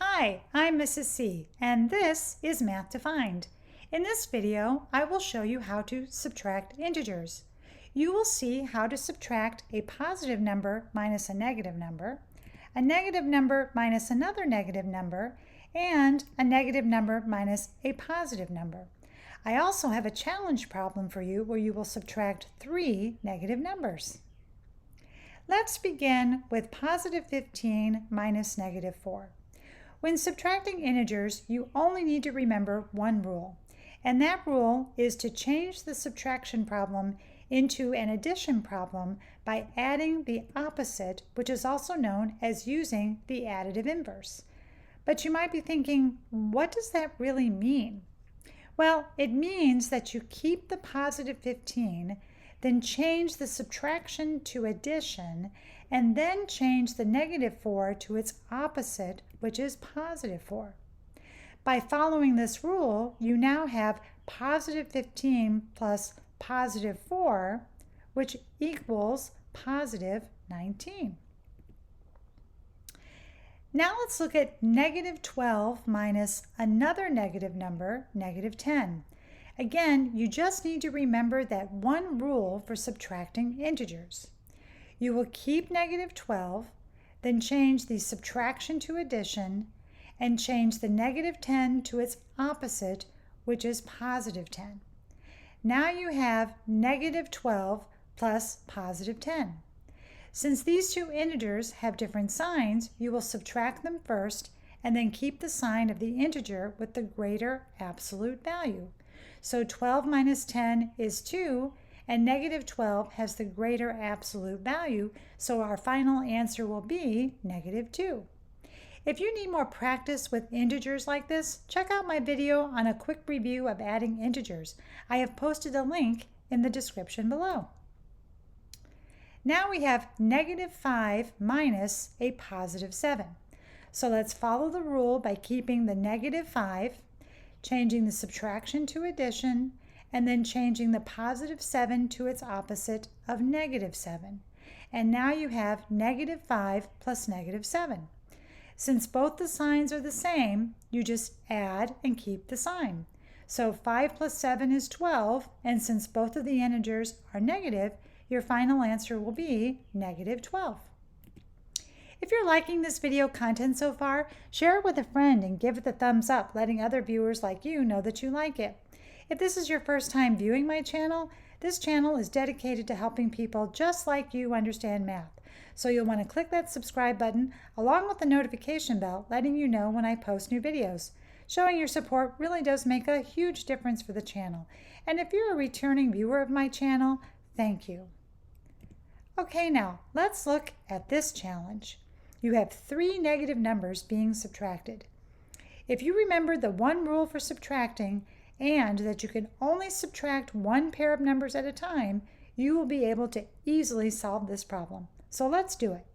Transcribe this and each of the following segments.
Hi, I'm Mrs. C, and this is Math Defined. In this video, I will show you how to subtract integers. You will see how to subtract a positive number minus a negative number minus another negative number, and a negative number minus a positive number. I also have a challenge problem for you where you will subtract 3 negative numbers. Let's begin with positive 15 minus negative 4. When subtracting integers, you only need to remember one rule, and that rule is to change the subtraction problem into an addition problem by adding the opposite, which is also known as using the additive inverse. But you might be thinking, what does that really mean? Well, it means that you keep the positive 15, then change the subtraction to addition, and then change the negative 4 to its opposite, which is positive 4. By following this rule, you now have positive 15 plus positive 4, which equals positive 19. Now let's look at negative 12 minus another negative number, negative 10. Again, you just need to remember that one rule for subtracting integers. You will keep negative 12, then change the subtraction to addition, and change the negative 10 to its opposite, which is positive 10. Now you have negative 12 plus positive 10. Since these two integers have different signs, you will subtract them first and then keep the sign of the integer with the greater absolute value. So 12 minus 10 is 2, and negative 12 has the greater absolute value, so our final answer will be negative 2. If you need more practice with integers like this, check out my video on a quick review of adding integers. I have posted a link in the description below. Now we have negative 5 minus a positive 7. So let's follow the rule by keeping the negative 5, changing the subtraction to addition, and then changing the positive 7 to its opposite of negative 7. And now you have negative 5 plus negative 7. Since both the signs are the same, you just add and keep the sign. So 5 plus 7 is 12, and since both of the integers are negative, your final answer will be negative 12. If you're liking this video content so far, share it with a friend and give it the thumbs up, letting other viewers like you know that you like it. If this is your first time viewing my channel, this channel is dedicated to helping people just like you understand math. So you'll want to click that subscribe button along with the notification bell, letting you know when I post new videos. Showing your support really does make a huge difference for the channel. And if you're a returning viewer of my channel, thank you. Okay, now let's look at this challenge. You have 3 negative numbers being subtracted. If you remember the one rule for subtracting and that you can only subtract one pair of numbers at a time, you will be able to easily solve this problem. So let's do it.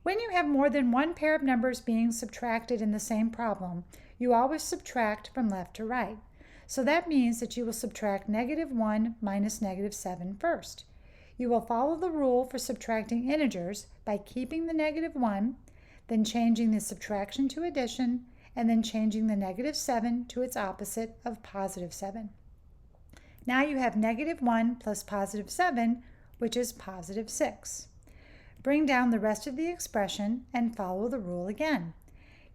When you have more than one pair of numbers being subtracted in the same problem, you always subtract from left to right. So that means that you will subtract negative 1 minus negative 7 first. You will follow the rule for subtracting integers by keeping the negative 1, then changing the subtraction to addition, and then changing the negative 7 to its opposite of positive 7. Now you have negative 1 plus positive 7, which is positive 6. Bring down the rest of the expression and follow the rule again.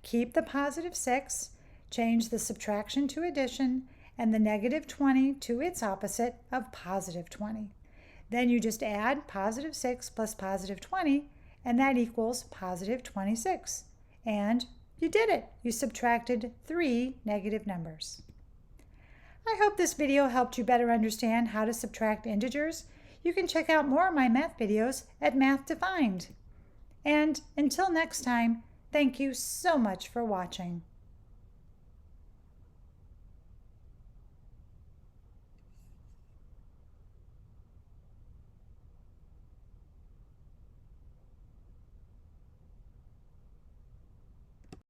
Keep the positive 6, change the subtraction to addition, and the negative 20 to its opposite of positive 20. Then you just add positive 6 plus positive 20, and that equals positive 26. And you did it. You subtracted 3 negative numbers. I hope this video helped you better understand how to subtract integers. You can check out more of my math videos at Math Defined. And until next time, thank you so much for watching.